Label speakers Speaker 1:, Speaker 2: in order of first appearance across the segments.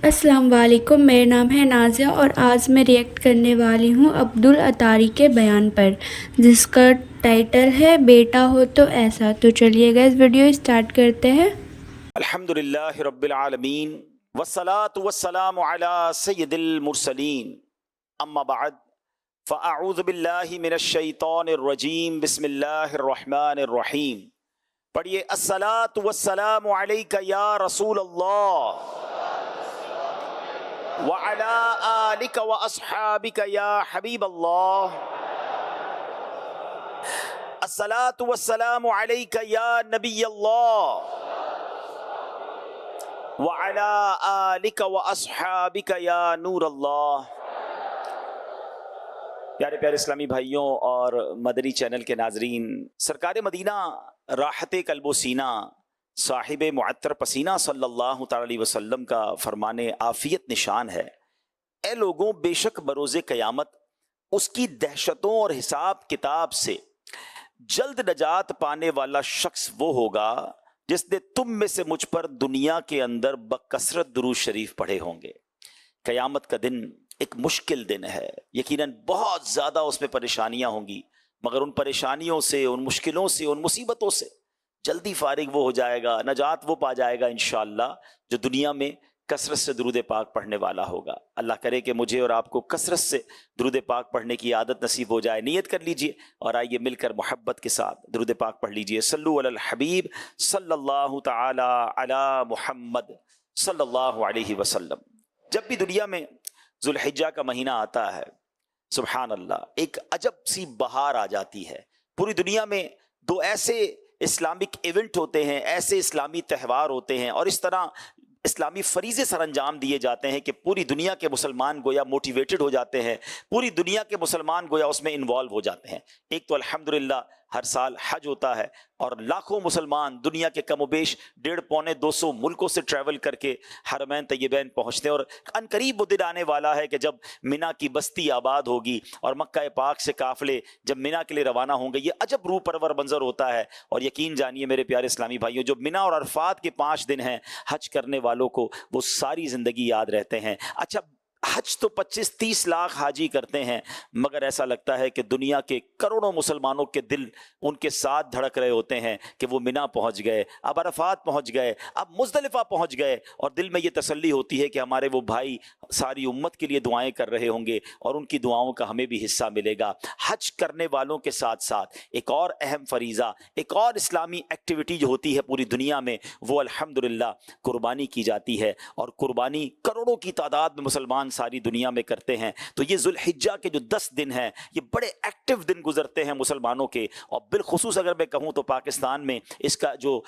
Speaker 1: السلام علیکم، میرا نام ہے نازیہ اور آج میں ریئیکٹ کرنے والی ہوں عبدالعطاری کے بیان پر، جس کا ٹائٹل ہے بیٹا ہو تو ایسا۔ تو چلیے گا اس ویڈیو اسٹارٹ کرتے ہیں۔
Speaker 2: الحمدللہ رب العالمین والصلاة والسلام علی سید المرسلین، اما بعد فاعوذ باللہ من الشیطان الرجیم، بسم اللہ الرحمن الرحیم۔ پڑھیے، الصلاة والسلام علیک یا رسول اللہ وعلی آلک واصحابک یا حبیب اللہ، الصلاة والسلام علیک یا نبی اللہ وَعَلَىٰ آلِكَ وَأَصْحَابِكَ يَا نور اللہ۔ پیارے پیارے اسلامی بھائیوں اور مدنی چینل کے ناظرین، سرکار مدینہ راحت قلب و سینہ صاحب معطر پسینہ صلی اللہ تعالی علیہ وسلم کا فرمان عافیت نشان ہے: اے لوگوں، بے شک بروز قیامت اس کی دہشتوں اور حساب کتاب سے جلد نجات پانے والا شخص وہ ہوگا جس نے تم میں سے مجھ پر دنیا کے اندر بکثرت درود شریف پڑھے ہوں گے۔ قیامت کا دن ایک مشکل دن ہے، یقیناً بہت زیادہ اس میں پریشانیاں ہوں گی، مگر ان پریشانیوں سے، ان مشکلوں سے، ان مصیبتوں سے جلدی فارغ وہ ہو جائے گا، نجات وہ پا جائے گا انشاءاللہ جو دنیا میں کثرت سے درود پاک پڑھنے والا ہوگا۔ اللہ کرے کہ مجھے اور آپ کو کثرت سے درود پاک پڑھنے کی عادت نصیب ہو جائے۔ نیت کر لیجئے اور آئیے مل کر محبت کے ساتھ درود پاک پڑھ لیجئے۔ صلو علی الحبیب صلی اللہ تعالی علی محمد صلی اللہ علیہ وسلم۔ جب بھی دنیا میں ذوالحجہ کا مہینہ آتا ہے، سبحان اللہ، ایک عجب سی بہار آ جاتی ہے۔ پوری دنیا میں دو ایسے اسلامک ایونٹ ہوتے ہیں، ایسے اسلامی تہوار ہوتے ہیں اور اس طرح اسلامی فریضے سر انجام دیے جاتے ہیں کہ پوری دنیا کے مسلمان گویا موٹیویٹڈ ہو جاتے ہیں، پوری دنیا کے مسلمان گویا اس میں انوالو ہو جاتے ہیں۔ ایک تو الحمدللہ ہر سال حج ہوتا ہے اور لاکھوں مسلمان دنیا کے کم و بیش 150-200 ملکوں سے ٹریول کر کے حرمین طیبین پہنچتے ہیں، اور ان قریب وہ دن آنے والا ہے کہ جب منا کی بستی آباد ہوگی اور مکہ پاک سے قافلے جب منا کے لیے روانہ ہوں گے۔ یہ عجب روح پرور منظر ہوتا ہے، اور یقین جانیے میرے پیارے اسلامی بھائیوں، جو منا اور عرفات کے 5 دن ہیں، حج کرنے والوں کو وہ ساری زندگی یاد رہتے ہیں۔ اچھا، حج تو 25-30 لاکھ حاجی کرتے ہیں، مگر ایسا لگتا ہے کہ دنیا کے کروڑوں مسلمانوں کے دل ان کے ساتھ دھڑک رہے ہوتے ہیں کہ وہ منا پہنچ گئے، اب عرفات پہنچ گئے، اب مزدلفہ پہنچ گئے، اور دل میں یہ تسلی ہوتی ہے کہ ہمارے وہ بھائی ساری امت کے لیے دعائیں کر رہے ہوں گے اور ان کی دعاؤں کا ہمیں بھی حصہ ملے گا۔ حج کرنے والوں کے ساتھ ساتھ ایک اور اہم فریضہ، ایک اور اسلامی ایکٹیویٹی جو ہوتی ہے پوری دنیا میں، وہ الحمدللہ قربانی کی جاتی ہے، اور قربانی کروڑوں کی تعداد میں مسلمان ساری دنیا میں کرتے ہیں۔ تو یہ ذوالحجہ کے جو 10 دن ہیں، یہ بڑے ایکٹیو دن گزرتے ہیں مسلمانوں کے، اور بالخصوص اگر میں کہوں تو پاکستان میں اس کا جو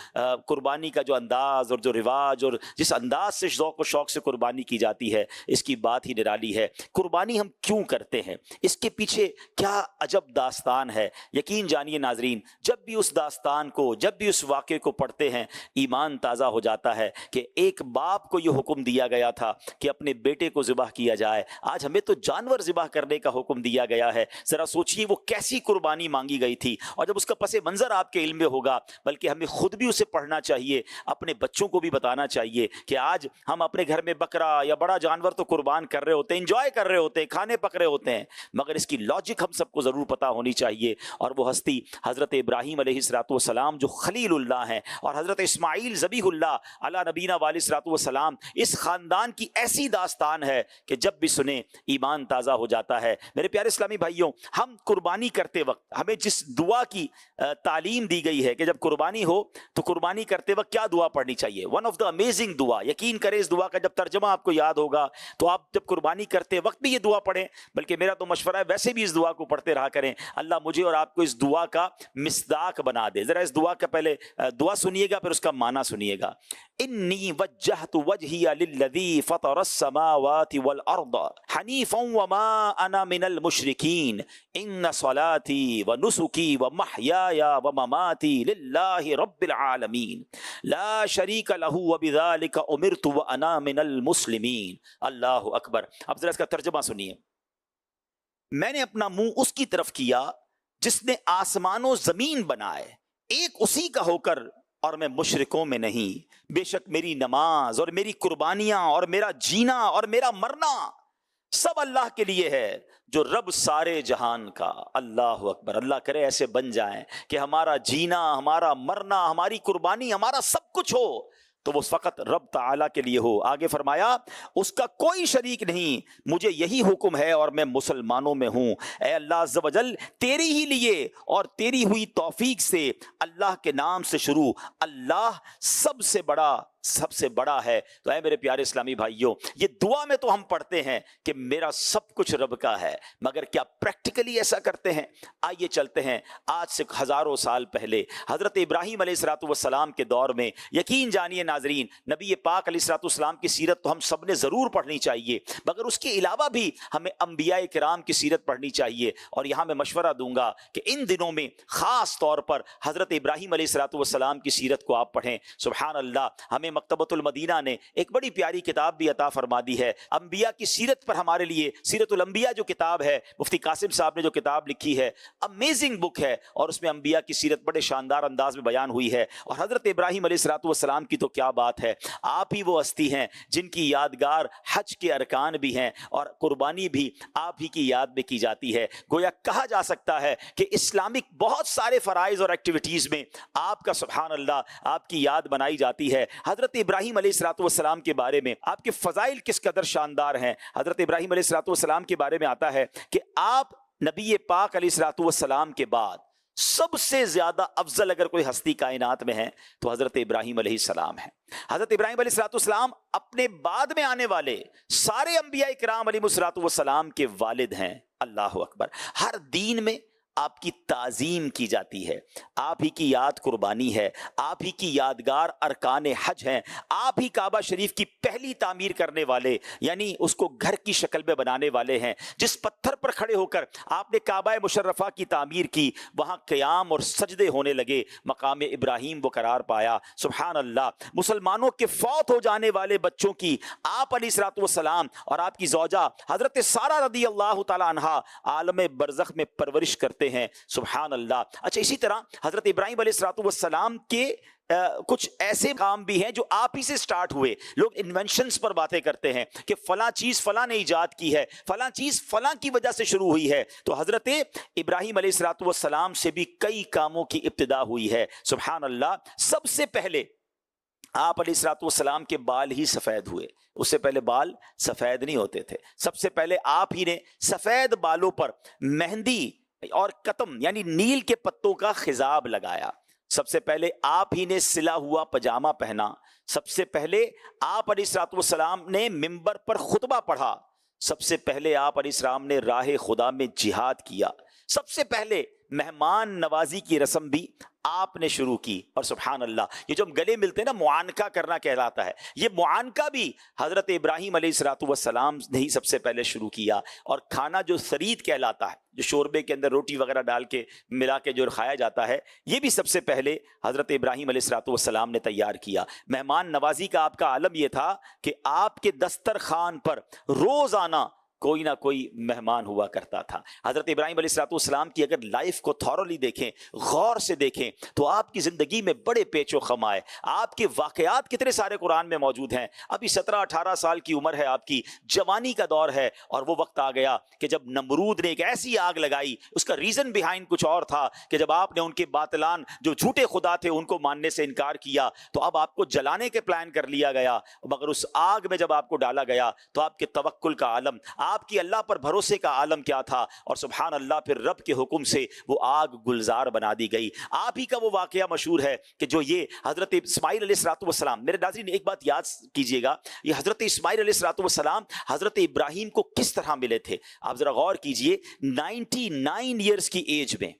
Speaker 2: قربانی کا جو انداز اور جو رواج اور جس انداز سے ذوق و شوق سے قربانی کی جاتی ہے، اس کی بات ہی نرالی ہے۔ قربانی ہم کیوں کرتے ہیں، اس کے پیچھے کیا عجب داستان ہے؟ یقین جانیے ناظرین، جب بھی اس داستان کو، جب بھی اس واقعے کو پڑھتے ہیں، ایمان تازہ ہو جاتا ہے کہ ایک باپ کو یہ حکم دیا گیا تھا کہ اپنے بیٹے کو ذبح کیا جائے، آج ہمیں تو جانور ذبح کرنے کا حکم دیا گیا ہے۔ ذرا سوچئے وہ کیسی قربانی مانگی گئی تھی، اور جب اس کا پس منظر آپ کے علم میں ہوگا، بلکہ ہمیں خود بھی اسے پڑھنا چاہیے، اپنے بچوں کو بھی بتانا چاہیے کہ آج ہم اپنے گھر میں بکرا یا بڑا جانور تو قربان کر رہے ہوتے ہیں، انجوائے کر رہے ہوتے ہیں، کھانے پک رہے ہوتے ہیں، مگر اس کی لاجک ہم سب کو ضرور پتہ ہونی چاہیے۔ اور وہ ہستی حضرت ابراہیم علیہ السلام جو خلیل اللہ ہیں، اور حضرت اسماعیل ذبیح اللہ علی نبینا علیہ السلام، اس خاندان کی ایسی داستان ہے کہ جب بھی سنیں ایمان تازہ ہو جاتا ہے۔ میرے پیارے اسلامی بھائیوں، ہم قربانی کرتے وقت ہمیں جس دعا کی تعلیم دی گئی ہے کہ جب قربانی ہو تو قربانی کرتے وقت کیا دعا پڑھنی چاہیے، ون آف دا امیزنگ دعا، یقین کریں اس دعا کا جب ترجمہ آپ کو یاد ہوگا تو آپ جب قربانی کرتے وقت بھی یہ دعا پڑھیں، بلکہ میرا تو مشورہ ہے ویسے بھی اس دعا کو پڑھتے رہا کریں۔ اللہ مجھے اور آپ کو اس دعا کا مصداق بنا دے۔ ذرا اس دعا کا پہلے دعا سنیے گا، پھر اس کا معنی سنیے گا۔ انی وجہت وجہی للذی فطر السماوات والارض حنیفا وما انا من المشرکین ان صلاتی ونسکی ومحیای ومماتی للہ رب العالمین لا شریک لہ وبذلک امرت وانا من المسلمین۔ اللہ اکبر۔ اب ذرا اس کا ترجمہ سنیے۔ میں نے اپنا منہ اس کی طرف کیا جس نے آسمان و زمین بنائے، ایک اسی کا ہو کر اور میں مشرکوں میں نہیں، بے شک میری نماز اور میری قربانیاں اور میرا جینا اور میرا مرنا سب اللہ کے لیے ہے جو رب سارے جہان کا۔ اللہ اکبر، اللہ کرے ایسے بن جائیں کہ ہمارا جینا، ہمارا مرنا، ہماری قربانی، ہمارا سب کچھ ہو تو وہ فقط رب تعالیٰ کے لیے ہو۔ آگے فرمایا اس کا کوئی شریک نہیں، مجھے یہی حکم ہے اور میں مسلمانوں میں ہوں۔ اے اللہ عز و جل، تیری ہی لیے اور تیری ہوئی توفیق سے اللہ کے نام سے شروع، اللہ سب سے بڑا ہے۔ تو اے میرے پیارے اسلامی بھائیوں، یہ دعا میں تو ہم پڑھتے ہیں کہ میرا سب کچھ رب کا ہے، مگر کیا پریکٹیکلی ایسا کرتے ہیں؟ آئیے چلتے ہیں آج سے ہزاروں سال پہلے حضرت ابراہیم علیہ السلام کے دور میں۔ یقین جانیے ناظرین، نبی پاک علیہ السلام کی سیرت تو ہم سب نے ضرور پڑھنی چاہیے، مگر اس کے علاوہ بھی ہمیں انبیاء کرام کی سیرت پڑھنی چاہیے۔ اور یہاں میں مشورہ دوں گا کہ ان دنوں میں خاص طور پر حضرت ابراہیم علیہ السلام کی سیرت کو آپ پڑھیں۔ سبحان اللہ، ہمیں مکتبۃ المدینہ نے ایک بڑی پیاری کتاب بھی عطا فرما دی ہے انبیاء کی سیرت پر۔ ہمارے لیے سیرت الانبیاء جو کتاب ہے، مفتی قاسم صاحب نے جو کتاب لکھی ہے، امیزنگ بک ہے، اور اس میں انبیاء کی سیرت بڑے شاندار انداز میں بیان ہوئی ہے۔ اور حضرت ابراہیم علیہ السلام کی تو کیا بات ہے، آپ ہی وہ ہستی ہیں جن کی یادگار حج کے ارکان بھی ہیں اور قربانی بھی آپ ہی کی یاد میں کی جاتی ہے۔ گویا کہا جا سکتا ہے کہ اسلامک بہت سارے فرائض اور ایکٹیویٹیز میں آپ کا سبحان اللہ آپ کی یاد بنائی جاتی ہے۔ حضرت ابراہیم علیہ السلام کے بارے میں آپ کے فضائل کس قدر شاندار ہیں۔ حضرت ابراہیم علیہ السلام کے بارے میں آتا ہے کہ آپ نبی پاک علیہ السلام کے بعد سب سے زیادہ افضل اگر کوئی ہستی کائنات میں ہے تو حضرت ابراہیم علیہ السلام ہے۔ حضرت ابراہیم علیہ السلام اپنے بعد میں آنے والے سارے انبیاء کرام علیہ السلام کے والد ہیں۔ اللہ اکبر، ہر دین میں آپ کی تعظیم کی جاتی ہے، آپ ہی کی یاد قربانی ہے، آپ ہی کی یادگار ارکان حج ہیں، آپ ہی کعبہ شریف کی پہلی تعمیر کرنے والے، یعنی اس کو گھر کی شکل میں بنانے والے ہیں۔ جس پتھر پر کھڑے ہو کر آپ نے کعبہ مشرفہ کی تعمیر کی، وہاں قیام اور سجدے ہونے لگے، مقام ابراہیم وہ قرار پایا۔ سبحان اللہ، مسلمانوں کے فوت ہو جانے والے بچوں کی آپ علیہ السلام اور آپ کی زوجہ حضرت سارہ رضی اللہ تعالی عنہا عالم برزخ میں پرورش کرتے ہیں۔ سبحان اللہ۔ اچھا، اسی طرح حضرت ابراہیم علیہ السلام کے کچھ ایسے کام بھی ہیں جو آپ ہی سے سٹارٹ ہوئے۔ لوگ انوینشنز پر باتیں کرتے ہیں کہ فلاں چیز فلاں نے ایجاد کی ہے، فلاں چیز فلاں کی وجہ سے شروع ہوئی ہے، تو حضرت ابراہیم علیہ السلام سے بھی کئی کاموں کی ابتدا ہوئی ہے۔ سبحان اللہ۔ سب سے پہلے آپ علیہ السلام کے بال ہی سفید ہوئے، اس سے پہلے بال سفید نہیں ہوتے تھے۔ سب سے پہلے آپ ہی نے سفید بالوں پر مہندی اور قطم یعنی نیل کے پتوں کا خضاب لگایا۔ سب سے پہلے آپ ہی نے سلا ہوا پجامہ پہنا۔ سب سے پہلے آپ علیہ السلام نے منبر پر خطبہ پڑھا۔ سب سے پہلے آپ علیہ السلام نے راہ خدا میں جہاد کیا۔ سب سے پہلے مہمان نوازی کی رسم بھی آپ نے شروع کی۔ اور سبحان اللہ، یہ جو ہم گلے ملتے ہیں نا، معانقہ کرنا کہلاتا ہے، یہ معانقہ بھی حضرت ابراہیم علیہ السلام نے ہی سب سے پہلے شروع کیا۔ اور کھانا جو سرید کہلاتا ہے، جو شوربے کے اندر روٹی وغیرہ ڈال کے ملا کے جو کھایا جاتا ہے، یہ بھی سب سے پہلے حضرت ابراہیم علیہ السلام نے تیار کیا۔ مہمان نوازی کا آپ کا عالم یہ تھا کہ آپ کے دسترخوان پر روزانہ کوئی نہ کوئی مہمان ہوا کرتا تھا۔ حضرت ابراہیم علیہ السلام کی اگر لائف کو تھورلی دیکھیں، غور سے دیکھیں، تو آپ کی زندگی میں بڑے پیچ و خم آئے۔ آپ کے واقعات کتنے سارے قرآن میں موجود ہیں۔ ابھی 17-18 سال کی عمر ہے آپ کی، جوانی کا دور ہے، اور وہ وقت آ گیا کہ جب نمرود نے ایک ایسی آگ لگائی، اس کا ریزن بیہائنڈ کچھ اور تھا کہ جب آپ نے ان کے باطلان جو جھوٹے خدا تھے ان کو ماننے سے انکار کیا، تو اب آپ کو جلانے کے پلان کر لیا گیا۔ مگر اس آگ میں جب آپ کو ڈالا گیا تو آپ کے توکل کا عالم، آپ کی اللہ پر بھروسے کا عالم کیا تھا، اور سبحان اللہ پھر رب کے حکم سے وہ آگ گلزار بنا دی گئی۔ آپ ہی کا وہ واقعہ مشہور ہے کہ جو یہ حضرت اسماعیل علیہ السلام، میرے ناظرین ایک بات یاد کیجئے گا، یہ حضرت اسماعیل علیہ السلام حضرت ابراہیم کو کس طرح ملے تھے۔ آپ ذرا غور کیجئے، 99 ایئرز کی ایج میں،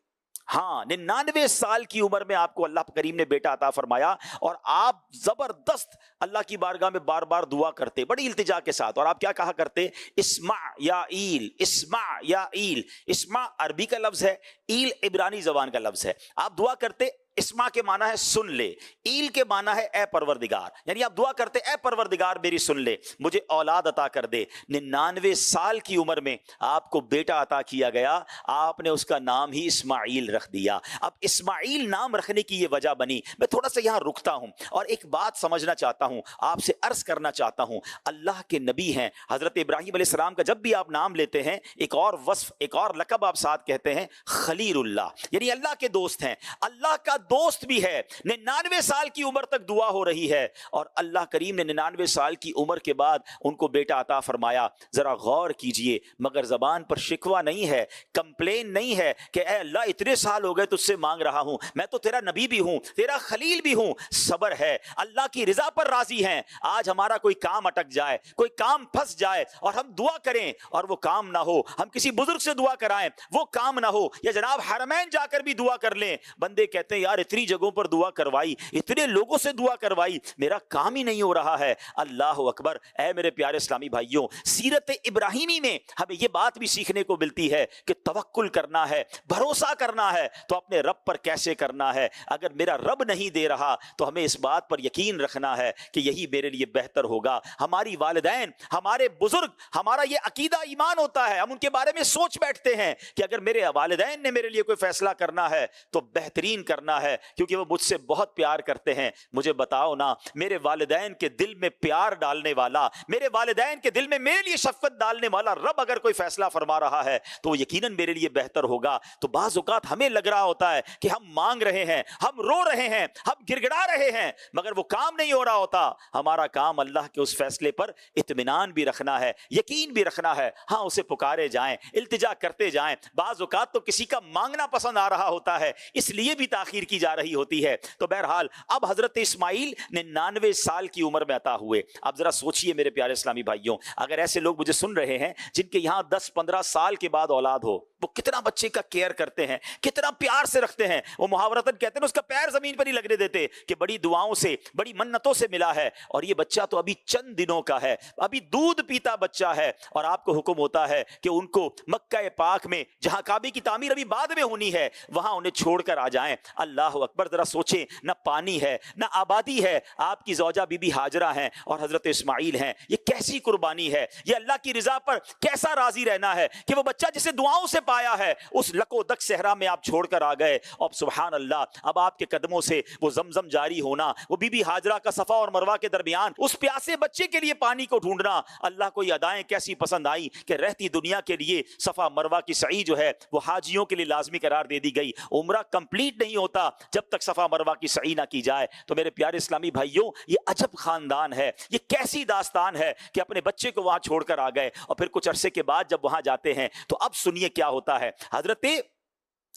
Speaker 2: ہاں 99 سال کی عمر میں آپ کو اللہ کریم نے بیٹا عطا فرمایا، اور آپ زبردست اللہ کی بارگاہ میں بار بار دعا کرتے بڑی التجا کے ساتھ۔ اور آپ کیا کہا کرتے؟ اسمع یا ایل، اسمع یا ایل۔ اسمع عربی کا لفظ ہے، ایل عبرانی زبان کا لفظ ہے۔ آپ دعا کرتے اسما کے معنی ہے سن لے، ایل کے معنی ہے اے پروردگار، یعنی آپ دعا کرتے اے پروردگار میری سن لے، مجھے اولاد عطا کر دے۔ 99 سال کی عمر میں آپ کو بیٹا عطا کیا گیا، آپ نے اس کا نام ہی اسماعیل رکھ دیا۔ اب اسماعیل نام رکھنے کی یہ وجہ بنی۔ میں تھوڑا سا یہاں رکتا ہوں اور ایک بات سمجھنا چاہتا ہوں، آپ سے عرض کرنا چاہتا ہوں، اللہ کے نبی ہیں حضرت ابراہیم علیہ السلام کا جب بھی آپ نام لیتے ہیں ایک اور وصف، ایک اور لقب آپ ساتھ کہتے ہیں خلیل اللہ، یعنی اللہ کے دوست ہیں، اللہ کا دوست بھی ہے۔ 99 سال کی عمر تک دعا ہو رہی ہے اور اللہ کریم نے 99 سال کی عمر کے بعد ان کو بیٹا عطا فرمایا۔ ذرا غور کیجئے، مگر زبان پر شکوہ نہیں ہے، کمپلین نہیں ہے کہ اے اللہ اتنے سال ہو گئے تجھ سے مانگ رہا ہوں، میں تو تیرا نبی بھی ہوں، تیرا خلیل بھی ہوں۔ صبر ہے، اللہ کی رضا پر راضی ہیں۔ آج ہمارا کوئی کام اٹک جائے، کوئی کام پھنس جائے اور ہم دعا کریں اور وہ کام نہ ہو، ہم کسی بزرگ سے دعا کرائیں وہ کام نہ ہو، یا جناب حرمین جا کر بھی دعا کر لیں، بندے کہتے ہیں یار اتنی جگہوں پر دعا کروائی، اتنے لوگوں سے دعا کروائی، میرا کام ہی نہیں ہو رہا ہے۔ اللہ اکبر۔ اے میرے پیارے اسلامی بھائیوں، سیرت ابراہیمی میں ہمیں یہ بات بھی سیکھنے کو ملتی ہے کہ توکل کرنا ہے، بھروسہ کرنا ہے تو اپنے رب پر کیسے کرنا ہے۔ اگر میرا رب نہیں دے رہا تو ہمیں اس بات پر یقین رکھنا ہے کہ یہی میرے لیے بہتر ہوگا۔ ہماری والدین، ہمارے بزرگ، ہمارا یہ عقیدہ ایمان ہوتا ہے، ہم ان کے بارے میں سوچ بیٹھتے ہیں کہ اگر میرے والدین نے میرے لیے کوئی فیصلہ کرنا ہے تو بہترین کرنا ہے، کیونکہ وہ مجھ سے بہت پیار کرتے ہیں۔ مجھے بتاؤ نا، میرے والدین کے دل میں پیار ڈالنے والا، میرے والدین کے دل میں میرے لیے شفقت ڈالنے والا رب اگر کوئی فیصلہ فرما رہا ہے تو وہ یقیناً میرے لیے بہتر ہوگا۔ تو بعض اوقات ہمیں لگ رہا ہوتا ہے کہ ہم مانگ رہے ہیں، ہم رو رہے ہیں، ہم گڑ گڑا رہے ہیں، مگر وہ کام نہیں ہو رہا ہوتا۔ ہمارا کام اللہ کے اس فیصلے پر اطمینان بھی رکھنا ہے، یقین بھی رکھنا ہے۔ ہاں، اسے پکارے جائیں، التجا کرتے جائیں۔ بعض اوقات تو کسی کا مانگنا پسند آ رہا ہوتا ہے، اس لیے بھی تاخیر کی جا رہی ہوتی ہے۔ تو بہرحال اب حضرت اسماعیل 99 سال کی عمر میں عطا ہوئے۔ اب ذرا سوچئے میرے پیارے اسلامی بھائیوں، اگر ایسے لوگ مجھے سن رہے ہیں جن کے یہاں 10-15 سال کے بعد اولاد ہو، وہ کتنا بچے کا کیئر کرتے ہیں، کتنا پیار سے رکھتے ہیں۔ وہ محاورتاً کہتے ہیں اس کا پیر زمین پر ہی لگنے دیتے کہ بڑی دعاؤں سے، بڑی منتوں سے ملا ہے، اور یہ بچہ تو ابھی چند دنوں کا ہے، ابھی دودھ پیتا بچہ ہے، اور آپ کو حکم ہوتا ہے کہ ان کو مکہ پاک میں جہاں کعبے کی تعمیر ابھی بعد میں ہونی ہے وہاں انہیں چھوڑ کر آ جائیں۔ اللہ اکبر۔ ذرا سوچیں، نہ پانی ہے نہ آبادی ہے، آپ کی زوجہ بی بی ہاجرہ ہیں اور حضرت اسماعیل ہیں، یہ کیسی قربانی ہے، یہ اللہ کی رضا پر کیسا راضی رہنا ہے کہ وہ بچہ جسے دعاؤں سے پایا ہے اس لکو دک صحرا میں آپ چھوڑ کر آ گئے، اور سبحان اللہ اب آپ کے قدموں سے وہ زمزم جاری ہونا، وہ بی بی ہاجرہ کا صفا اور مروہ کے درمیان اس پیاسے بچے کے لیے پانی کو ڈھونڈنا۔ اللہ کو یہ ادائیں کیسی پسند آئی کہ رہتی دنیا کے لیے صفا مروہ کی سعی جو ہے وہ حاجیوں کے لیے لازمی قرار دے دی گئی۔ عمرہ کمپلیٹ نہیں ہوتا جب تک صفا مروہ کی سعی نہ کی جائے۔ تو میرے پیارے اسلامی بھائیوں، یہ عجب خاندان ہے، یہ کیسی داستان ہے کہ اپنے بچے کو وہاں چھوڑ کر آ گئے، اور پھر کچھ عرصے کے بعد جب وہاں جاتے ہیں تو اب سنیے کیا ہوتا ہے۔ حضرت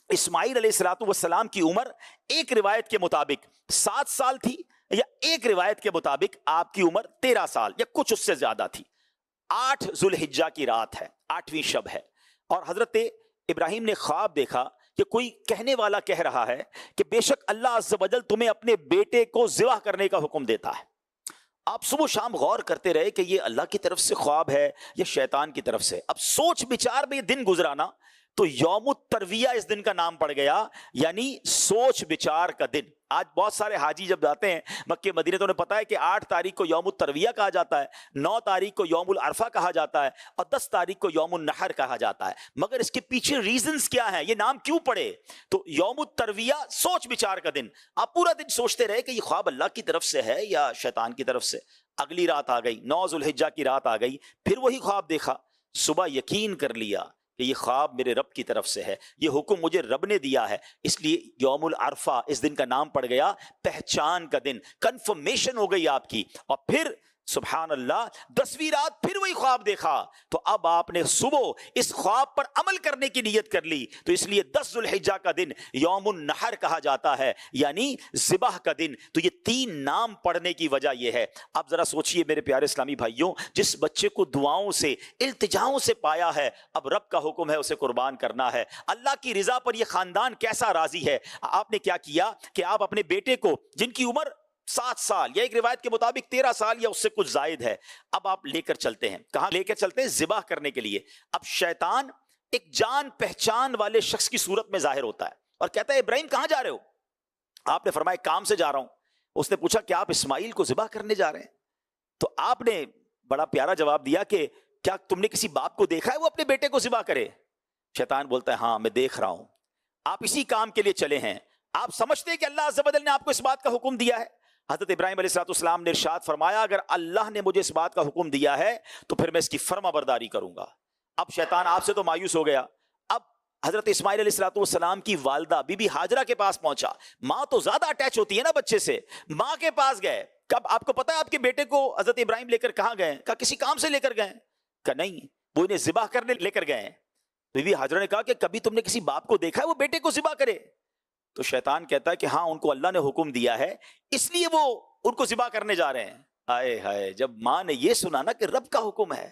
Speaker 2: اسماعیل علیہ السلام کی عمر ایک روایت کے مطابق 7 سال تھی، یا ایک روایت کے مطابق آپ کی عمر 13 سال یا کچھ اس سے زیادہ تھی۔ 8 ذوالحجہ کی رات ہے، 8ویں شب ہے، اور حضرت ابراہیم نے خواب دیکھا کہ کوئی کہنے والا کہہ رہا ہے کہ بے شک اللہ عز و جل تمہیں اپنے بیٹے کو ذبح کرنے کا حکم دیتا ہے۔ آپ صبح و شام غور کرتے رہے کہ یہ اللہ کی طرف سے خواب ہے یا شیطان کی طرف سے۔ اب سوچ بچار میں یہ دن گزرانا تو یوم الترویہ اس دن کا نام پڑ گیا، یعنی سوچ بچار کا دن۔ آج بہت سارے حاجی جب جاتے ہیں مکہ مدینہ تو انہیں پتا ہے کہ 8 تاریخ کو یوم الترویہ کہا جاتا ہے، 9 تاریخ کو یوم العرفہ کہا جاتا ہے، اور 10 تاریخ کو یوم النحر کہا جاتا ہے۔ مگر اس کے پیچھے ریزنز کیا ہیں، یہ نام کیوں پڑے؟ تو یوم الترویہ سوچ بچار کا دن۔ آپ پورا دن سوچتے رہے کہ یہ خواب اللہ کی طرف سے ہے یا شیطان کی طرف سے۔ اگلی رات آ گئی، 9 ذوالحجہ کی رات آ گئی، پھر وہی خواب دیکھا۔ صبح یقین کر لیا کہ یہ خواب میرے رب کی طرف سے ہے، یہ حکم مجھے رب نے دیا ہے، اس لیے یوم العرفہ اس دن کا نام پڑ گیا پہچان کا دن، کنفرمیشن ہو گئی آپ کی۔ اور پھر سبحان اللہ 10ویں رات پھر وہی خواب دیکھا، تو اب آپ نے صبح اس خواب پر عمل کرنے کی نیت کر لی، تو اس لیے 10 ذوالحجہ کا دن یوم النحر کہا جاتا ہے، یعنی ذبح کا دن۔ تو یہ 3 نام پڑھنے کی وجہ یہ ہے۔ اب ذرا سوچئے میرے پیارے اسلامی بھائیوں، جس بچے کو دعاؤں سے، التجاؤں سے پایا ہے، اب رب کا حکم ہے اسے قربان کرنا ہے۔ اللہ کی رضا پر یہ خاندان کیسا راضی ہے۔ آپ نے کیا کیا کہ آپ اپنے بیٹے کو، جن کی عمر 7 سال یا ایک روایت کے مطابق 13 سال یا اس سے کچھ زائد ہے، اب آپ لے کر چلتے ہیں۔ کہاں لے کر چلتے ہیں؟ ذبح کرنے کے لیے۔ اب شیطان ایک جان پہچان والے شخص کی صورت میں ظاہر ہوتا ہے اور کہتا ہے ابراہیم کہاں جا رہے ہو؟ آپ نے فرمایا کام سے جا رہا ہوں. اس نے پوچھا کہ آپ اسماعیل کو ذبح کرنے جا رہے ہیں؟ تو آپ نے بڑا پیارا جواب دیا کہ کیا تم نے کسی باپ کو دیکھا ہے وہ اپنے بیٹے کو ذبح کرے؟ شیطان بولتا ہے ہاں میں دیکھ رہا ہوں. آپ اسی کام کے لیے چلے ہیں. آپ سمجھتے ہیں کہ اللہ عز و جل نے آپ کو اس بات کا حکم دیا ہے؟ حضرت ابراہیم علیہ السلام نے ارشاد فرمایا اگر اللہ نے مجھے اس بات کا حکم دیا ہے تو پھر میں اس کی فرما برداری کروں گا. اب شیطان آپ سے تو مایوس ہو گیا. اب حضرت اسماعیل علیہ السلام کی والدہ بی بی ہاجرہ کے پاس پہنچا. ماں تو زیادہ اٹیچ ہوتی ہے نا بچے سے. ماں کے پاس گئے. کب آپ کو پتا ہے آپ کے بیٹے کو حضرت ابراہیم لے کر کہاں گئے؟ کہا کسی کام سے لے کر گئے. کہا نہیں وہ انہیں ذبح کرنے لے کر گئے. بی بی ہاجرہ نے کہا کہ کبھی تم نے کسی باپ کو دیکھا ہے وہ بیٹے کو ذبح کرے؟ تو شیطان کہتا ہے کہ ہاں ان کو اللہ نے حکم دیا ہے اس لیے وہ ان کو ذبح کرنے جا رہے ہیں. آئے ہائے جب ماں نے یہ سنا نا کہ رب کا حکم ہے,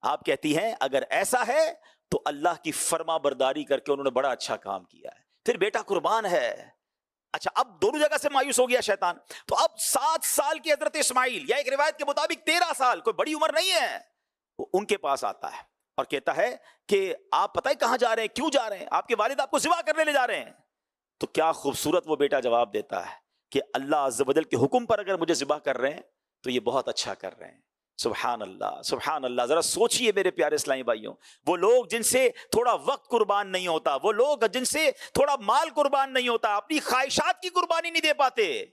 Speaker 2: آپ کہتی ہیں اگر ایسا ہے تو اللہ کی فرما برداری کر کے انہوں نے بڑا اچھا کام کیا ہے, پھر بیٹا قربان ہے. اچھا اب دونوں جگہ سے مایوس ہو گیا شیطان. تو اب 7 سال کی حضرت اسماعیل یا ایک روایت کے مطابق 13 سال, کوئی بڑی عمر نہیں ہے, وہ ان کے پاس آتا ہے اور کہتا ہے کہ آپ پتہ ہے کہاں جا رہے ہیں, کیوں جا رہے ہیں؟ آپ کے والد آپ کو ذبح کرنے لے جا رہے ہیں. تو کیا خوبصورت وہ بیٹا جواب دیتا ہے کہ اللہ عز و جل کے حکم پر اگر مجھے ذبح کر رہے ہیں تو یہ بہت اچھا کر رہے ہیں. سبحان اللہ سبحان اللہ. ذرا سوچئے میرے پیارے اسلامی بھائیوں, وہ لوگ جن سے تھوڑا وقت قربان نہیں ہوتا, وہ لوگ جن سے تھوڑا مال قربان نہیں ہوتا, اپنی خواہشات کی قربانی نہیں دے پاتے,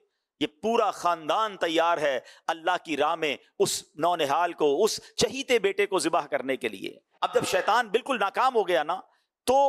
Speaker 2: یہ پورا خاندان تیار ہے اللہ کی راہ میں اس نونہال کو, اس چہیتے بیٹے کو ذبح کرنے کے لیے. اب جب شیطان بالکل ناکام ہو گیا نا تو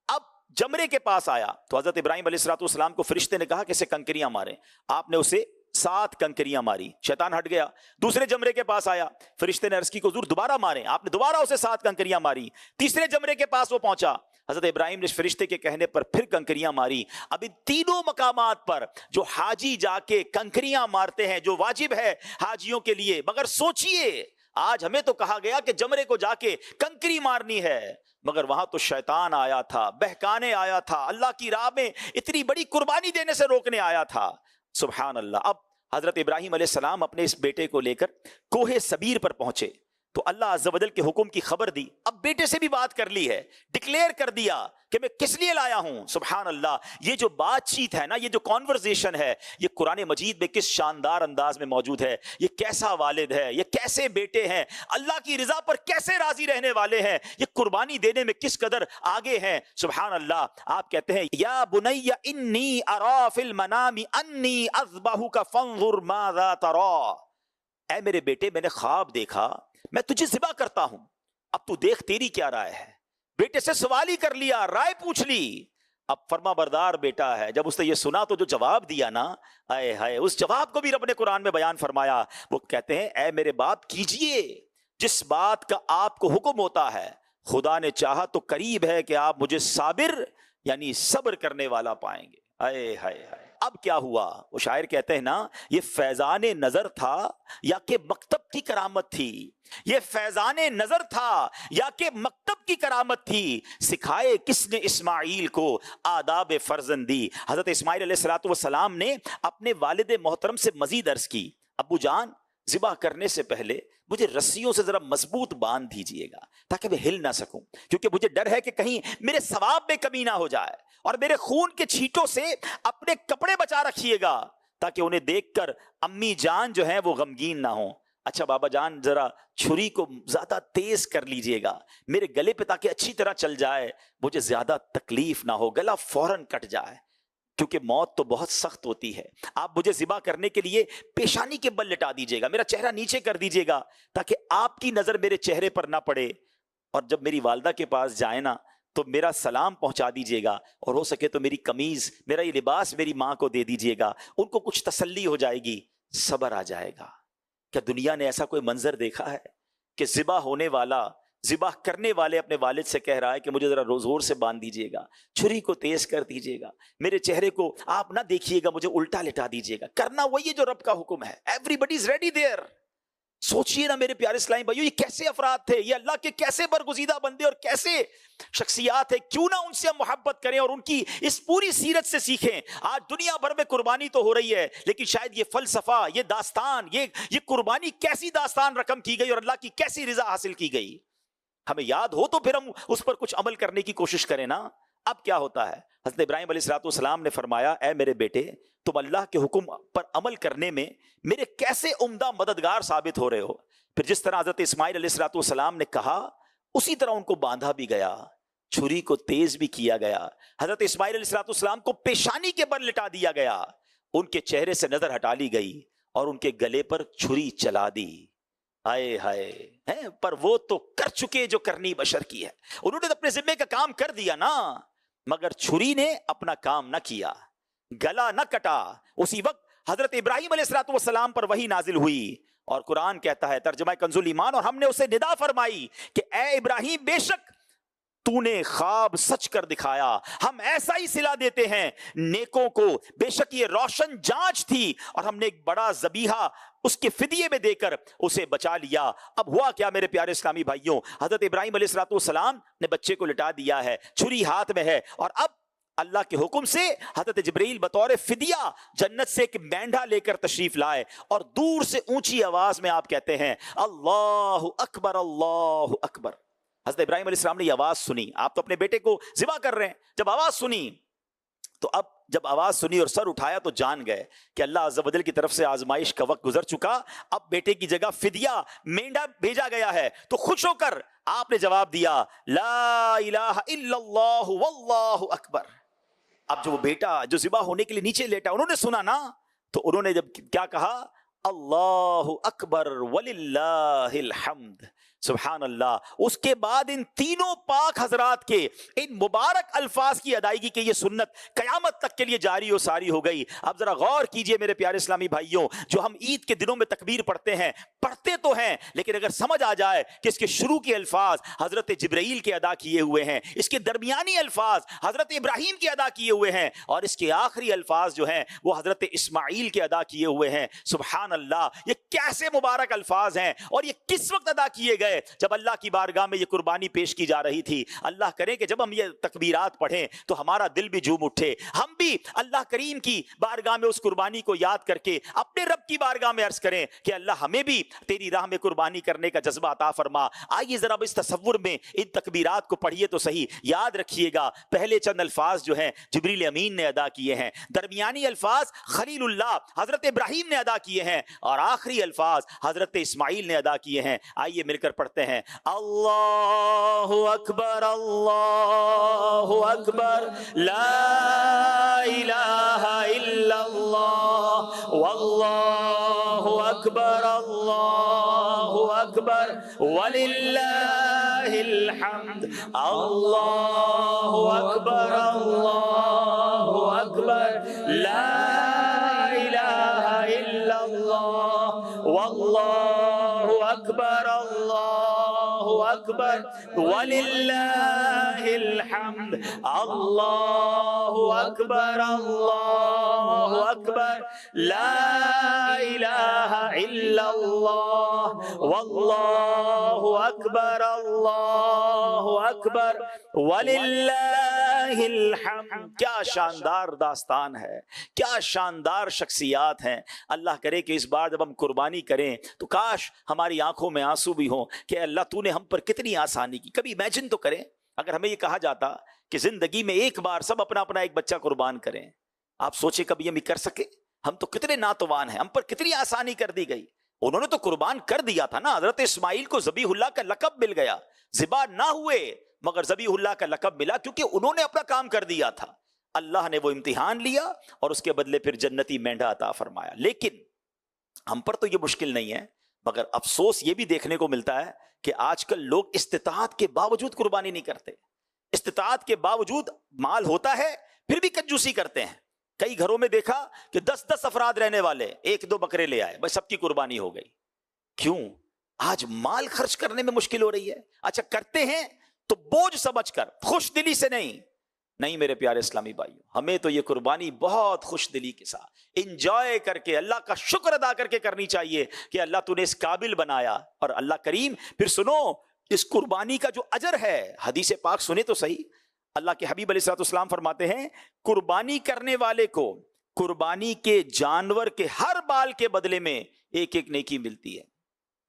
Speaker 2: اب جمرے کے پاس آیا تو حضرت ابراہیم علیہ السلام کو فرشتے نے کہا کہ اسے کنکریاں ماریں. آپ نے اسے 7 کنکریاں ماری, شیطان ہٹ گیا. دوسرے جمرے کے پاس آیا, فرشتے نے عرض کی کہ حضور دوبارہ ماریں, آپ نے دوبارہ اسے 7 کنکریاں ماری. تیسرے جمرے کے پاس وہ پہنچا, حضرت ابراہیم نے فرشتے کے کہنے پر پھر کنکریاں ماری. اب ان تینوں مقامات پر جو حاجی جا کے کنکریاں مارتے ہیں جو واجب ہے حاجیوں کے لیے, مگر سوچئے آج ہمیں تو کہا گیا کہ جمرے کو جا کے کنکری مارنی ہے, مگر وہاں تو شیطان آیا تھا, بہکانے آیا تھا, اللہ کی راہ میں اتنی بڑی قربانی دینے سے روکنے آیا تھا. سبحان اللہ. اب حضرت ابراہیم علیہ السلام اپنے اس بیٹے کو لے کر کوہ صبیر پر پہنچے تو اللہ عز و جل کے حکم کی خبر دی. اب بیٹے سے بھی بات کر لی ہے, ڈکلیئر کر دیا کہ میں کس لیے لایا ہوں. سبحان اللہ. یہ جو بات چیت ہے نا, یہ جو کانورزیشن ہے, یہ قرآن مجید میں کس شاندار انداز میں موجود ہے. یہ کیسا والد ہے, یہ کیسے بیٹے ہیں, اللہ کی رضا پر کیسے راضی رہنے والے ہیں, یہ قربانی دینے میں کس قدر آگے ہیں. سبحان اللہ. آپ کہتے ہیں یا بنی انی ارا فی المنام انی اذبحک فانظر ماذا تری, اے میرے بیٹے میں نے خواب دیکھا میں تجھے ذبح کرتا ہوں, اب تو دیکھ تیری کیا رائے ہے. بیٹے سے سوال ہی کر لیا, رائے پوچھ لی. اب فرما بردار بیٹا ہے, جب اس نے یہ سنا تو جو جواب دیا نا, اے ہائے, اس جواب کو بھی رب نے قرآن میں بیان فرمایا. وہ کہتے ہیں اے میرے باپ کیجئے جس بات کا آپ کو حکم ہوتا ہے, خدا نے چاہا تو قریب ہے کہ آپ مجھے صابر یعنی صبر کرنے والا پائیں گے. اے ہائے ہائے. اب کیا ہوا؟ وہ شاعر کہتے ہیں نا, یہ فیضان نظر تھا یا کہ مکتب کی کرامت تھی, یہ فیضان نظر تھا یا کہ مکتب کی کرامت تھی, سکھائے کس نے اسماعیل کو آداب فرزندی. حضرت اسماعیل علیہ السلام نے اپنے والد محترم سے مزید عرض کی, ابو جان ذبح کرنے سے پہلے مجھے رسیوں سے ذرا مضبوط باندھ دیجئے گا تاکہ میں ہل نہ سکوں, کیونکہ مجھے ڈر ہے کہ کہیں میرے ثواب میں کمی نہ ہو جائے, اور میرے خون کے چھینٹوں سے اپنے کپڑے بچا رکھیے گا تاکہ انہیں دیکھ کر امی جان جو ہیں وہ غمگین نہ ہوں. اچھا بابا جان ذرا چھری کو زیادہ تیز کر لیجئے گا میرے گلے پہ تاکہ اچھی طرح چل جائے, مجھے زیادہ تکلیف نہ ہو, گلا فوراً کٹ جائے, کیونکہ موت تو بہت سخت ہوتی ہے. آپ مجھے ذبح کرنے کے لیے پیشانی کے بل لٹا دیجئے گا, میرا چہرہ نیچے کر دیجئے گا تاکہ آپ کی نظر میرے چہرے پر نہ پڑے, اور جب میری والدہ کے پاس جائے نا تو میرا سلام پہنچا دیجئے گا, اور ہو سکے تو میری قمیض, میرا یہ لباس میری ماں کو دے دیجئے گا, ان کو کچھ تسلی ہو جائے گی, صبر آ جائے گا. کیا دنیا نے ایسا کوئی منظر دیکھا ہے کہ ذبح ہونے والا, ذبح کرنے والے اپنے والد سے کہہ رہا ہے کہ مجھے ذرا زور سے باندھ دیجئے گا, چھری کو تیز کر دیجئے گا, میرے چہرے کو آپ نہ دیکھیے گا, مجھے الٹا لٹا دیجئے گا. کرنا وہی ہے جو رب کا حکم ہے. Everybody is ready there. سوچئے نا میرے پیارے اسلامی بھائیو, یہ کیسے افراد تھے, یہ اللہ کے کیسے برگزیدہ بندے اور کیسے شخصیات ہیں. کیوں نہ ان سے ہم محبت کریں اور ان کی اس پوری سیرت سے سیکھیں. آج دنیا بھر میں قربانی تو ہو رہی ہے, لیکن شاید یہ فلسفہ, یہ داستان, یہ قربانی کیسی داستان رقم کی گئی اور اللہ کی کیسی رضا حاصل کی گئی, ہمیں یاد ہو تو پھر ہم اس پر کچھ عمل کرنے کی کوشش کریں نا. اب کیا ہوتا ہے, حضرت ابراہیم علیہ السلام نے فرمایا اے میرے بیٹے تم اللہ کے حکم پر عمل کرنے میں میرے کیسے عمدہ مددگار ثابت ہو رہے ہو. پھر جس طرح حضرت اسماعیل علیہ السلام نے کہا اسی طرح ان کو باندھا بھی گیا, چھری کو تیز بھی کیا گیا. حضرت اسماعیل علیہ السلام کو پیشانی کے بل لٹا دیا گیا, ان کے چہرے سے نظر ہٹا لی گئی اور ان کے گلے پر چھری چلا دی. ہائے ہائے, پر وہ تو کر چکے جو کرنی بشر کی ہے. انہوں نے اپنے ذمے کا کام کر دیا نا, مگر چھری نے اپنا کام نہ کیا, گلا نہ کٹا. اسی وقت حضرت ابراہیم علیہ السلام پر وحی نازل ہوئی اور قرآن کہتا ہے ترجمہ کنز الایمان, اور ہم نے اسے ندا فرمائی کہ اے ابراہیم بے شک تو نے خواب سچ کر دکھایا, ہم ایسا ہی صلہ دیتے ہیں نیکوں کو. بے شک یہ روشن جانچ تھی اور ہم نے ایک بڑا ذبیحہ اس کے فدیے میں دے کر اسے بچا لیا. اب ہوا کیا میرے پیارے اسلامی بھائیوں, حضرت ابراہیم علیہ السلام نے بچے کو لٹا دیا ہے, چھری ہاتھ میں ہے, اور اب اللہ کے حکم سے حضرت جبرائیل بطور فدیہ جنت سے ایک مینڈھا لے کر تشریف لائے اور دور سے اونچی آواز میں آپ کہتے ہیں اللہ اکبر اللہ اکبر. حضرت ابراہیم علیہ السلام نے یہ آواز سنی, آپ تو اپنے بیٹے کو ذبح کر رہے ہیں, جب آواز سنی تو اب جب آواز سنی اور سر اٹھایا تو جان گئے کہ اللہ عز و جل کی طرف سے آزمائش کا وقت گزر چکا, اب بیٹے کی جگہ فدیہ مینڈا بھیجا گیا ہے. تو خوش ہو کر آپ نے جواب دیا لا الہ الا اللہ واللہ اکبر. اب جو وہ بیٹا جو ذبح ہونے کے لیے نیچے لیٹا, انہوں نے سنا نا, تو انہوں نے جب کیا کہا اللہ اکبر وللہ الحمد, سبحان اللہ. اس کے بعد ان تینوں پاک حضرات کے ان مبارک الفاظ کی ادائیگی کی یہ سنت قیامت تک کے لیے جاری و ساری ہو گئی. اب ذرا غور کیجئے میرے پیارے اسلامی بھائیوں, جو ہم عید کے دنوں میں تکبیر پڑھتے ہیں, پڑھتے تو ہیں لیکن اگر سمجھ آ جائے کہ اس کے شروع کے الفاظ حضرت جبرائیل کے ادا کیے ہوئے ہیں, اس کے درمیانی الفاظ حضرت ابراہیم کے ادا کیے ہوئے ہیں, اور اس کے آخری الفاظ جو ہیں وہ حضرت اسماعیل کے ادا کیے ہوئے ہیں, سبحان اللہ, یہ کیسے مبارک الفاظ ہیں, اور یہ کس وقت ادا کیے گئے؟ جب اللہ کی بارگاہ میں یہ قربانی پیش کی جا رہی تھی. اللہ کرے کہ جب ہم یہ تکبیرات پڑھیں تو ہمارا دل بھی جھوم اٹھے, ہم بھی اللہ کریم کی بارگاہ میں اس قربانی کو یاد کر کے اپنے رب کی بارگاہ میں عرض کریں کہ اللہ ہمیں بھی تیری راہ میں قربانی کرنے کا جذبہ عطا فرما. آئیے ذرا اس تصور میں ان تکبیرات کو پڑھیے تو صحیح. یاد رکھیے گا پہلے چند الفاظ جو ہیں جبریل امین نے ادا کیے ہیں, درمیانی الفاظ خلیل اللہ حضرت ابراہیم نے ادا کیے ہیں, اور آخری الفاظ حضرت اسماعیل نے ادا کیے ہیں. آئیے مل کر پڑھتے ہیں اللہ اکبر اللہ اکبر لا الہ الا اللہ واللہ اکبر اللہ اکبر وللہ الحمد اللہ اکبر اللہ اکبر لا الہ الا اللہ واللہ اکبر اللہ اکبر وللہ الحمد اللہ اکبر اللہ اکبر لا الہ الا اللہ واللہ اکبر اللہ اکبر وللہ الحمد. کیا شاندار داستان ہے, کیا شاندار شخصیات ہیں. اللہ کرے کہ اس بار جب ہم قربانی کریں تو کاش ہماری آنکھوں میں آنسو بھی ہوں کہ اللہ تو نے ہم پر کتنی آسانی کی. کبھی امیجن تو کریں اگر ہمیں یہ کہا جاتا کہ زندگی میں ایک بار سب اپنا اپنا ایک بچہ قربان کریں, آپ سوچیں کبھی ہم یہ کر سکے؟ ہم تو کتنے ناتوان ہیں, ہم پر کتنی آسانی کر دی گئی. انہوں نے تو قربان کر دیا تھا نا, حضرت اسماعیل کو ذبیح اللہ کا لقب مل گیا, ذبح نہ ہوئے مگر ذبیح اللہ کا لقب ملا کیونکہ انہوں نے اپنا کام کر دیا تھا. اللہ نے وہ امتحان لیا اور اس کے بدلے پھر جنتی مینڈھا عطا فرمایا. لیکن ہم پر تو یہ مشکل نہیں ہے, مگر افسوس یہ بھی دیکھنے کو ملتا ہے کہ آج کل لوگ استطاعت کے باوجود قربانی نہیں کرتے. استطاعت کے باوجود مال ہوتا ہے پھر بھی کنجوسی کرتے ہیں. کئی گھروں میں دیکھا کہ 10 افراد رہنے والے 1-2 بکرے لے آئے, بس سب کی قربانی ہو گئی. کیوں؟ آج مال خرچ کرنے میں مشکل ہو رہی ہے. اچھا کرتے ہیں تو بوجھ سمجھ کر, خوش دلی سے نہیں. نہیں میرے پیارے اسلامی بھائیوں, ہمیں تو یہ قربانی بہت خوش دلی کے ساتھ انجوائے کر کے اللہ کا شکر ادا کر کے کرنی چاہیے کہ اللہ تو نے اس قابل بنایا. اور اللہ کریم پھر سنو اس قربانی کا جو اجر ہے, حدیث پاک سنے تو صحیح. اللہ کے حبیب علیہ السلام فرماتے ہیں قربانی کرنے والے کو قربانی کے جانور کے ہر بال کے بدلے میں ایک ایک نیکی ملتی ہے.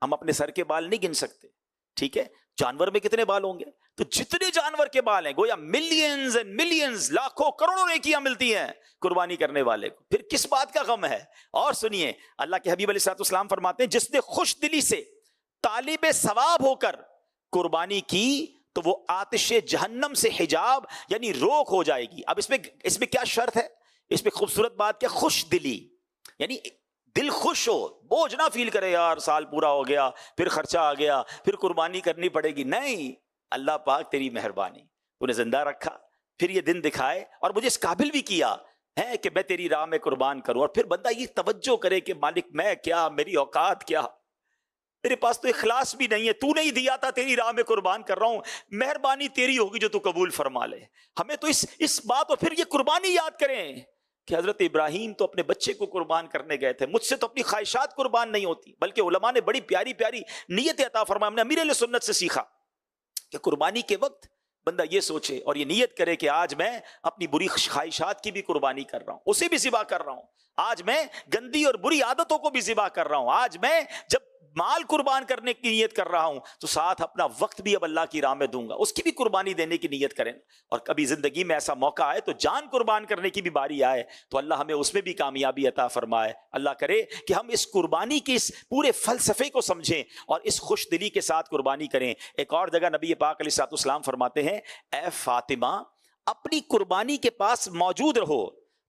Speaker 2: ہم اپنے سر کے بال نہیں گن سکتے, ٹھیک ہے, جانور میں کتنے بال ہوں گے, تو جتنے جانور کے بال ہیں گویا ملینز اینڈ ملینز، لاکھوں کروڑوں نیکیاں ملتی ہیں قربانی کرنے والے کو، پھر کس بات کا غم ہے؟ اور سنیے اللہ کے حبیب علیہ الصلوۃ والسلام فرماتے ہیں جس نے خوش دلی سے طالب ثواب ہو کر قربانی کی تو وہ آتش جہنم سے حجاب یعنی روک ہو جائے گی۔ اب اس میں کیا شرط ہے؟ اس میں خوبصورت بات کیا؟ خوش دلی، یعنی دل خوش ہو، بوجھ نہ فیل کرے یار سال پورا ہو گیا پھر خرچہ آ گیا پھر قربانی کرنی پڑے گی، نہیں، اللہ پاک تیری مہربانی، تو نے زندہ رکھا، پھر یہ دن دکھائے اور مجھے اس قابل بھی کیا ہے کہ میں تیری راہ میں قربان کروں، اور پھر بندہ یہ توجہ کرے کہ مالک میں کیا، میری اوقات کیا، میرے پاس تو اخلاص بھی نہیں ہے، تو نہیں دیا تھا، تیری راہ میں قربان کر رہا ہوں، مہربانی تیری ہوگی جو تو قبول فرما لے۔ ہمیں تو اس بات اور پھر یہ قربانی یاد کریں کہ حضرت ابراہیم تو اپنے بچے کو قربان کرنے گئے تھے، مجھ سے تو اپنی خواہشات قربان نہیں ہوتی، بلکہ علماء نے بڑی پیاری پیاری نیت عطا فرمائی، ہم نے امیر علیہ سنت سے سیکھا کہ قربانی کے وقت بندہ یہ سوچے اور یہ نیت کرے کہ آج میں اپنی بری خواہشات کی بھی قربانی کر رہا ہوں، اسے بھی ذبح کر رہا ہوں، آج میں گندی اور بری عادتوں کو بھی ذبح کر رہا ہوں، آج میں جب مال قربان کرنے کی نیت کر رہا ہوں تو ساتھ اپنا وقت بھی اب اللہ کی راہ میں دوں گا، اس کی بھی قربانی دینے کی نیت کریں۔ اور کبھی زندگی میں ایسا موقع آئے تو جان قربان کرنے کی بھی باری آئے تو اللہ ہمیں اس میں بھی کامیابی عطا فرمائے۔ اللہ کرے کہ ہم اس قربانی کے اس پورے فلسفے کو سمجھیں اور اس خوش دلی کے ساتھ قربانی کریں۔ ایک اور جگہ نبی پاک علیہ الصلوۃ والسلام فرماتے ہیں اے فاطمہ اپنی قربانی کے پاس موجود رہو،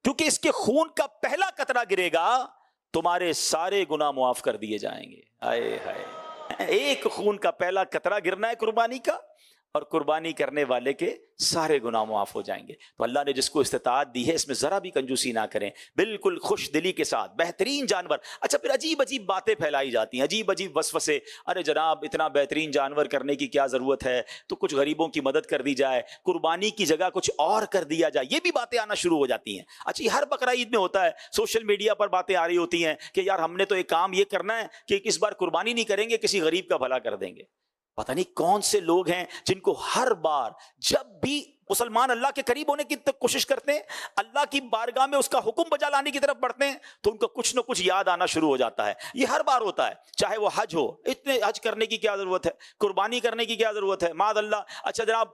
Speaker 2: کیونکہ اس کے خون کا پہلا قطرہ گرے گا تمہارے سارے گناہ معاف کر دیے جائیں گے۔ ہائے ہائے، ایک خون کا پہلا قطرہ گرنا ہے قربانی کا، اور قربانی کرنے والے کے سارے گناہ معاف ہو جائیں گے۔ تو اللہ نے جس کو استطاعت دی ہے اس میں ذرا بھی کنجوسی نہ کریں، بالکل خوش دلی کے ساتھ بہترین جانور۔ اچھا پھر عجیب عجیب باتیں پھیلائی جاتی ہیں، عجیب عجیب وسوسے، ارے جناب اتنا بہترین جانور کرنے کی کیا ضرورت ہے، تو کچھ غریبوں کی مدد کر دی جائے، قربانی کی جگہ کچھ اور کر دیا جائے، یہ بھی باتیں آنا شروع ہو جاتی ہیں۔ اچھا یہ ہر بقرہ عید میں ہوتا ہے، سوشل میڈیا پر باتیں آ رہی ہوتی ہیں کہ یار ہم نے تو ایک کام یہ کرنا ہے کہ اس بار قربانی نہیں کریں گے، کسی غریب کا بھلا کر دیں گے۔ پتہ نہیں کون سے لوگ ہیں جن کو ہر بار جب بھی مسلمان اللہ کے قریب ہونے کی کوشش کرتے ہیں، اللہ کی بارگاہ میں اس کا حکم بجا لانے کی طرف بڑھتے ہیں، تو ان کو کچھ نہ کچھ یاد آنا شروع ہو جاتا ہے۔ یہ ہر بار ہوتا ہے، چاہے وہ حج ہو، اتنے حج کرنے کی کیا ضرورت ہے، قربانی کرنے کی کیا ضرورت ہے، معاذ اللہ۔ اچھا جناب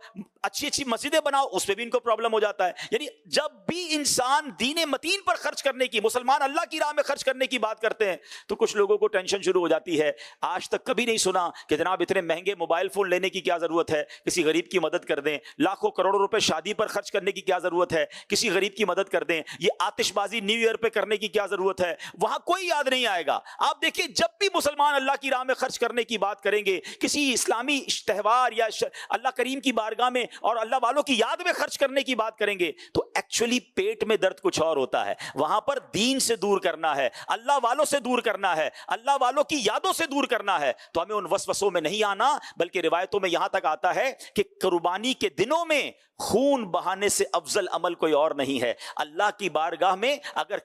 Speaker 2: اچھی اچھی مسجدیں بناؤ، اس پہ بھی ان کو پرابلم ہو جاتا ہے۔ یعنی جب بھی انسان دین متین پر خرچ کرنے کی، مسلمان اللہ کی راہ میں خرچ کرنے کی بات کرتے ہیں تو کچھ لوگوں کو ٹینشن شروع ہو جاتی ہے۔ آج تک کبھی نہیں سنا کہ جناب اتنے مہنگے موبائل فون لینے کی کیا ضرورت ہے، کسی غریب کی مدد کر دیں، لاکھوں کروڑوں روپے شادی پر خرچ کرنے کی کیا ضرورت ہے، کسی غریب کی مدد کر دیں، یہ آتش بازی نیو ایئر پہ کرنے کی کیا ضرورت ہے، وہاں کوئی یاد نہیں آئے گا۔ آپ دیکھیں جب بھی مسلمان اللہ کی راہ میں خرچ کرنے کی بات کریں گے، کسی اسلامی تہوار یا اللہ کریم کی بارگاہ میں اور اللہ والوں کی یاد میں خرچ کرنے کی بات کریں گے تو ایکچولی پیٹ میں درد کچھ اور ہوتا ہے، وہاں پر دین سے دور کرنا ہے، اللہ والوں سے دور کرنا ہے، اللہ والوں کی یادوں سے دور کرنا ہے۔ تو ہمیں ان وسوسوں میں نہیں آنا، بلکہ روایتوں میں یہاں تک آتا ہے کہ قربانی کے دنوں میں خون بہانے سے افضل عمل کوئی اور نہیں ہے۔ اللہ کی بارگاہ میں اگر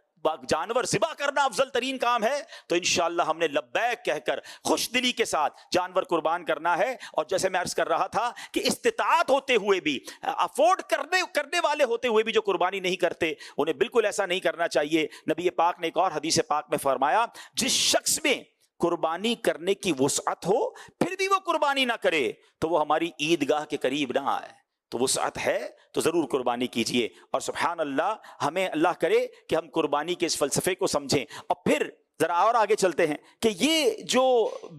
Speaker 2: جانور ذبح کرنا افضل ترین کام ہے تو انشاءاللہ ہم نے لبیک کہہ کر خوش دلی کے ساتھ جانور قربان کرنا ہے۔ اور جیسے میں عرض کر رہا تھا کہ استطاعت ہوتے ہوئے بھی، افورڈ کرنے والے ہوتے ہوئے بھی جو قربانی نہیں کرتے انہیں بالکل ایسا نہیں کرنا چاہیے۔ نبی پاک نے ایک اور حدیث پاک میں فرمایا جس شخص میں قربانی کرنے کی وسعت ہو پھر بھی وہ قربانی نہ کرے تو وہ ہماری عیدگاہ کے قریب نہ آئے۔ تو وسعت ہے تو ضرور قربانی کیجئے۔ اور سبحان اللہ، ہمیں اللہ کرے کہ ہم قربانی کے اس فلسفے کو سمجھیں۔ اور پھر ذرا اور آگے چلتے ہیں کہ یہ جو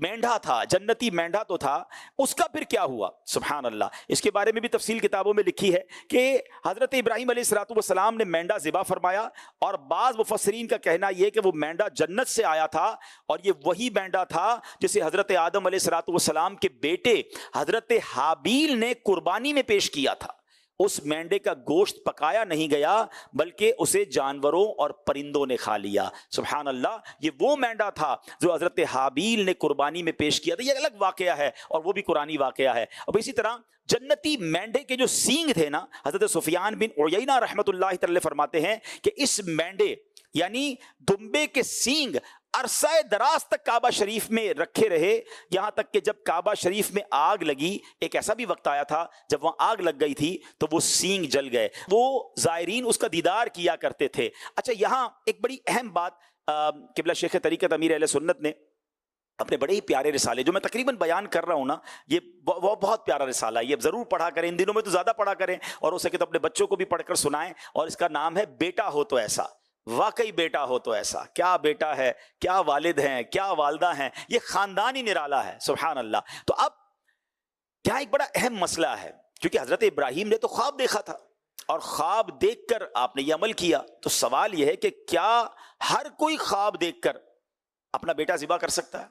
Speaker 2: مینڈھا تھا، جنتی مینڈھا تو تھا، اس کا پھر کیا ہوا؟ سبحان اللہ، اس کے بارے میں بھی تفصیل کتابوں میں لکھی ہے کہ حضرت ابراہیم علیہ السلام نے مینڈھا ذبح فرمایا، اور بعض مفسرین کا کہنا یہ کہ وہ مینڈھا جنت سے آیا تھا، اور یہ وہی مینڈھا تھا جسے حضرت آدم علیہ السلام کے بیٹے حضرت حابیل نے قربانی میں پیش کیا تھا۔ اس مینڈے کا گوشت پکایا نہیں گیا بلکہ اسے جانوروں اور پرندوں نے کھا لیا۔ سبحان اللہ، یہ وہ مینڈا تھا جو حضرت حابیل نے قربانی میں پیش کیا تھا۔ یہ الگ واقعہ ہے اور وہ بھی قرآنی واقعہ ہے۔ اب اسی طرح جنتی مینڈے کے جو سینگ تھے نا، حضرت سفیان بن عیینہ رحمۃ اللہ تعالی فرماتے ہیں کہ اس مینڈے یعنی دمبے کے سینگ عرصہ دراز تک کعبہ شریف میں رکھے رہے، یہاں تک کہ جب کعبہ شریف میں آگ لگی، ایک ایسا بھی وقت آیا تھا جب وہاں آگ لگ گئی تھی تو وہ سینگ جل گئے، وہ زائرین اس کا دیدار کیا کرتے تھے۔ اچھا یہاں ایک بڑی اہم بات قبلہ شیخ طریقت امیر اہل سنت نے اپنے بڑے ہی پیارے رسالے جو میں تقریباً بیان کر رہا ہوں نا، یہ وہ بہت پیارا رسالہ ہے، یہ ضرور پڑھا کریں، ان دنوں میں تو زیادہ پڑھا کریں، اور ہو سکے تو اپنے بچوں کو بھی پڑھ کر سنائیں. اور اس کا نام ہے بیٹا ہو تو ایسا. واقعی بیٹا ہو تو ایسا، کیا بیٹا ہے، کیا والد ہیں، کیا والدہ ہیں، یہ خاندان ہی نرالا ہے، سبحان اللہ. تو اب کیا ایک بڑا اہم مسئلہ ہے، کیونکہ حضرت ابراہیم نے تو خواب دیکھا تھا، اور خواب دیکھ کر آپ نے یہ عمل کیا. تو سوال یہ ہے کہ کیا ہر کوئی خواب دیکھ کر اپنا بیٹا ذبح کر سکتا ہے؟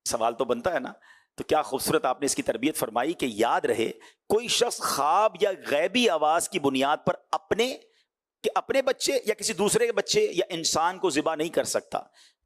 Speaker 2: سوال تو بنتا ہے نا. تو کیا خوبصورت آپ نے اس کی تربیت فرمائی کہ یاد رہے کوئی شخص خواب یا غیبی آواز کی بنیاد پر اپنے بچے یا کسی دوسرے کے بچے یا انسان کو ذبح نہیں کر سکتا.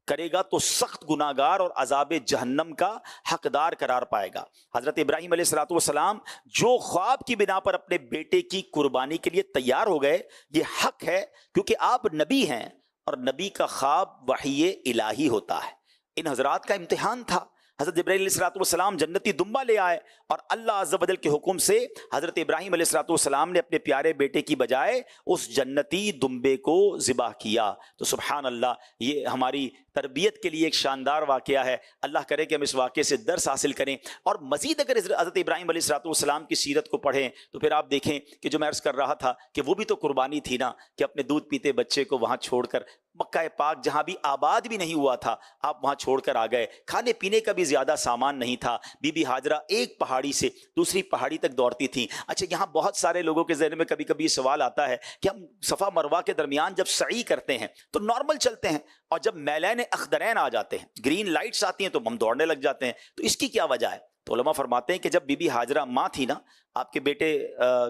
Speaker 2: کرے گا تو سخت گناہگار اور عذاب جہنم کا حقدار قرار پائے گا. حضرت ابراہیم علیہ الصلوۃ والسلام جو خواب کی بنا پر اپنے بیٹے کی قربانی کے لیے تیار ہو گئے، یہ حق ہے کیونکہ آپ نبی ہیں، اور نبی کا خواب وحی الہی ہوتا ہے. ان حضرات کا امتحان تھا. حضرت جبرائیل علیہ الصلوۃ والسلام جنتی دمبا لے آئے، اور اللہ عز و جل کے حکم سے حضرت ابراہیم علیہ الصلوۃ والسلام نے اپنے پیارے بیٹے کی بجائے اس جنتی دمبے کو ذبح کیا. تو سبحان اللہ، یہ ہماری تربیت کے لیے ایک شاندار واقعہ ہے. اللہ کرے کہ ہم اس واقعے سے درس حاصل کریں، اور مزید اگر حضرت ابراہیم علیہ الصلوۃ والسلام کی سیرت کو پڑھیں تو پھر آپ دیکھیں کہ جو میں عرض کر رہا تھا کہ وہ بھی تو قربانی تھی نا، کہ اپنے دودھ پیتے بچے کو وہاں چھوڑ کر مکہ پاک جہاں بھی آباد بھی نہیں ہوا تھا آپ وہاں چھوڑ کر آ گئے. کھانے پینے کا بھی زیادہ سامان نہیں تھا. بی بی ہاجرہ ایک پہاڑی سے دوسری پہاڑی تک دوڑتی تھیں. اچھا، یہاں بہت سارے لوگوں کے ذہن میں کبھی کبھی یہ سوال آتا ہے کہ ہم صفا مروہ کے درمیان جب سعی کرتے ہیں تو نارمل چلتے ہیں، اور جب میلین اخضرین آ جاتے ہیں، گرین لائٹس آتی ہیں، تو ہم دوڑنے لگ جاتے ہیں. تو اس کی کیا وجہ ہے؟ تو علماء فرماتے ہیں کہ جب بی بی ہاجرہ ماں تھی نا، آپ کے بیٹے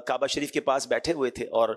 Speaker 2: کعبہ شریف کے پاس بیٹھے ہوئے تھے اور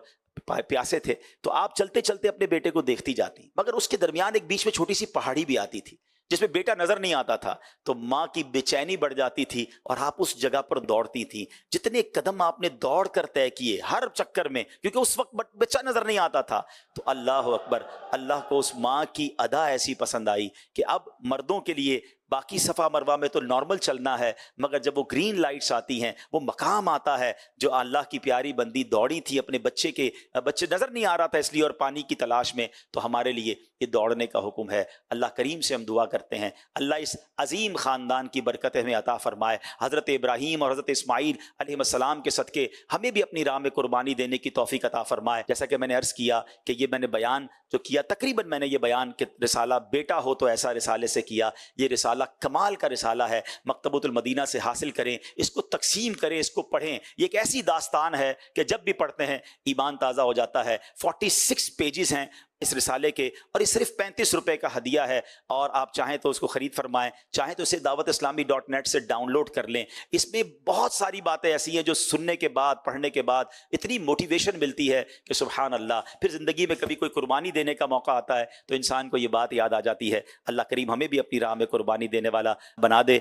Speaker 2: پیاسے تھے، تو آپ چلتے چلتے اپنے بیٹے کو دیکھتی جاتی، مگر اس کے درمیان ایک بیچ میں چھوٹی سی پہاڑی بھی آتی تھی جس میں بیٹا نظر نہیں آتا تھا. تو ماں کی بے چینی بڑھ جاتی تھی اور آپ اس جگہ پر دوڑتی تھی. جتنے قدم آپ نے دوڑ کر طے کیے ہر چکر میں، کیونکہ اس وقت بچہ نظر نہیں آتا تھا. تو اللہ اکبر، اللہ کو اس ماں کی ادا ایسی پسند آئی کہ اب مردوں کے لیے باقی صفا مروہ میں تو نارمل چلنا ہے، مگر جب وہ گرین لائٹس آتی ہیں، وہ مقام آتا ہے جو اللہ کی پیاری بندی دوڑی تھی اپنے بچے نظر نہیں آ رہا تھا اس لیے، اور پانی کی تلاش میں، تو ہمارے لیے یہ دوڑنے کا حکم ہے. اللہ کریم سے ہم دعا کرتے ہیں اللہ اس عظیم خاندان کی برکت ہمیں عطا فرمائے. حضرت ابراہیم اور حضرت اسماعیل علیہ السلام کے صدقے ہمیں بھی اپنی راہ میں قربانی دینے کی توفیق عطا فرمائے. جیسا کہ میں نے عرض کیا کہ یہ میں نے بیان جو کیا، تقریباً میں نے یہ بیان کہ رسالہ بیٹا ہو تو ایسا رسالے سے کیا. یہ رسالہ کمال کا رسالہ ہے، مکتبۃ المدینہ سے حاصل کریں، اس کو تقسیم کریں، اس کو پڑھیں. یہ ایک ایسی داستان ہے کہ جب بھی پڑھتے ہیں ایمان تازہ ہو جاتا ہے. 46 پیجز ہیں اس رسالے کے، اور یہ صرف 35 روپے کا ہدیہ ہے. اور آپ چاہیں تو اس کو خرید فرمائیں، چاہیں تو اسے dawatIslami.net سے ڈاؤن لوڈ کر لیں. اس میں بہت ساری باتیں ایسی ہیں جو سننے کے بعد، پڑھنے کے بعد اتنی موٹیویشن ملتی ہے کہ سبحان اللہ. پھر زندگی میں کبھی کوئی قربانی دینے کا موقع آتا ہے تو انسان کو یہ بات یاد آ جاتی ہے. اللہ کریم ہمیں بھی اپنی راہ میں قربانی دینے والا بنا دے.